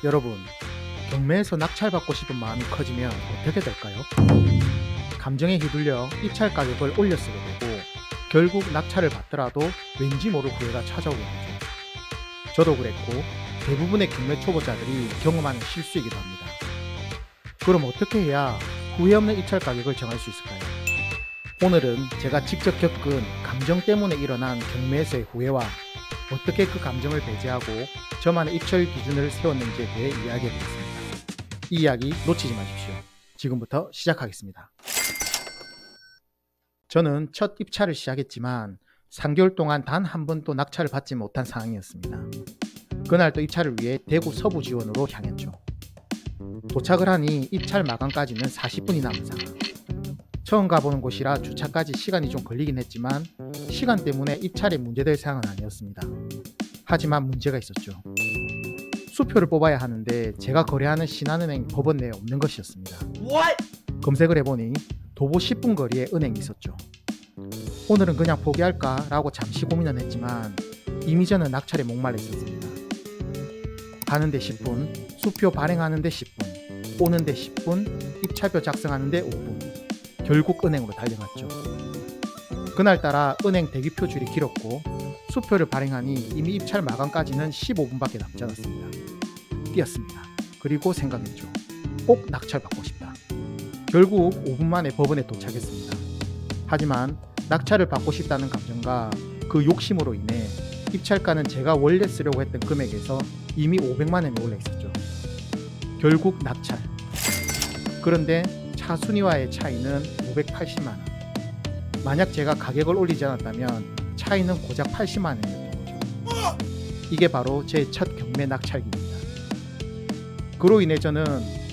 여러분, 경매에서 낙찰받고 싶은 마음이 커지면 어떻게 될까요? 감정에 휘둘려 입찰 가격을 올려 쓰게 되고 결국 낙찰을 받더라도 왠지 모를 후회가 찾아오게 되죠. 저도 그랬고 대부분의 경매 초보자들이 경험하는 실수이기도 합니다. 그럼 어떻게 해야 후회 없는 입찰 가격을 정할 수 있을까요? 오늘은 제가 직접 겪은 감정 때문에 일어난 경매에서의 후회와 어떻게 그 감정을 배제하고 저만의 입찰 기준을 세웠는지에 대해 이야기해보겠습니다. 이 이야기 놓치지 마십시오. 지금부터 시작하겠습니다. 저는 첫 입찰을 시작했지만 3개월 동안 단 한 번도 낙찰을 받지 못한 상황이었습니다. 그날도 입찰을 위해 대구 서부 지원으로 향했죠. 도착을 하니 입찰 마감까지는 40분이 남은 상황. 처음 가보는 곳이라 주차까지 시간이 좀 걸리긴 했지만 시간 때문에 입찰에 문제될 사항은 아니었습니다. 하지만 문제가 있었죠. 수표를 뽑아야 하는데 제가 거래하는 신한은행 법원 내에 없는 것이었습니다. What? 검색을 해보니 도보 10분 거리에 은행이 있었죠. 오늘은 그냥 포기할까 라고 잠시 고민은 했지만 이미 저는 낙찰에 목말라 있었습니다. 가는데 10분, 수표 발행하는데 10분, 오는데 10분, 입찰표 작성하는데 5분. 결국 은행으로 달려갔죠. 그날따라 은행 대기표 줄이 길었고 수표를 발행하니 이미 입찰 마감까지는 15분밖에 남지 않았습니다. 뛰었습니다. 그리고 생각했죠. 꼭 낙찰받고 싶다. 결국 5분 만에 법원에 도착했습니다. 하지만 낙찰을 받고 싶다는 감정과 그 욕심으로 인해 입찰가는 제가 원래 쓰려고 했던 금액에서 이미 500만 원이 올라 있었죠. 결국 낙찰. 그런데 차순위와의 차이는 580만 원. 만약 제가 가격을 올리지 않았다면 차이는 고작 80만 원이었던 거죠. 이게 바로 제 첫 경매 낙찰기입니다. 그로 인해 저는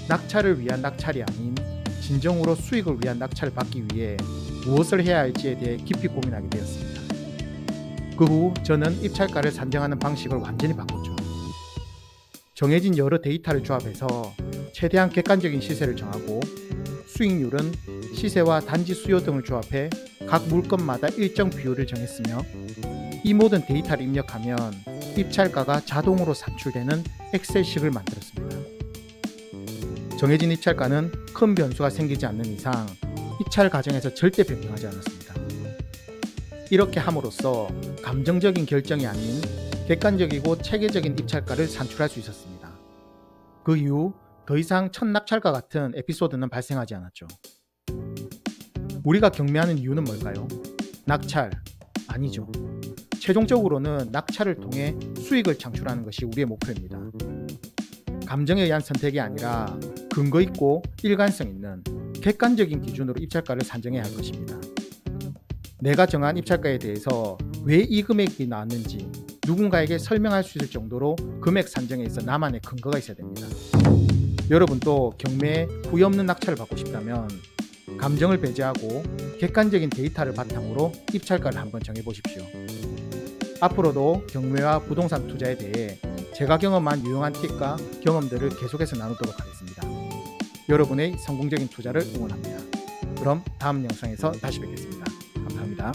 낙찰을 위한 낙찰이 아닌 진정으로 수익을 위한 낙찰을 받기 위해 무엇을 해야 할지에 대해 깊이 고민하게 되었습니다. 그 후 저는 입찰가를 산정하는 방식을 완전히 바꿨죠. 정해진 여러 데이터를 조합해서 최대한 객관적인 시세를 정하고 수익률은 시세와 단지 수요 등을 조합해 각 물건마다 일정 비율을 정했으며 이 모든 데이터를 입력하면 입찰가가 자동으로 산출되는 엑셀식을 만들었습니다. 정해진 입찰가는 큰 변수가 생기지 않는 이상 입찰 과정에서 절대 변경하지 않았습니다. 이렇게 함으로써 감정적인 결정이 아닌 객관적이고 체계적인 입찰가를 산출할 수 있었습니다. 그 이후 더 이상 첫 낙찰과 같은 에피소드는 발생하지 않았죠. 우리가 경매하는 이유는 뭘까요? 낙찰? 아니죠. 최종적으로는 낙찰을 통해 수익을 창출하는 것이 우리의 목표입니다. 감정에 의한 선택이 아니라 근거 있고 일관성 있는 객관적인 기준으로 입찰가를 산정해야 할 것입니다. 내가 정한 입찰가에 대해서 왜 이 금액이 나왔는지 누군가에게 설명할 수 있을 정도로 금액 산정에 있어 나만의 근거가 있어야 됩니다. 여러분도 경매에 후회 없는 낙찰을 받고 싶다면 감정을 배제하고 객관적인 데이터를 바탕으로 입찰가를 한번 정해보십시오. 앞으로도 경매와 부동산 투자에 대해 제가 경험한 유용한 팁과 경험들을 계속해서 나누도록 하겠습니다. 여러분의 성공적인 투자를 응원합니다. 그럼 다음 영상에서 다시 뵙겠습니다. 감사합니다.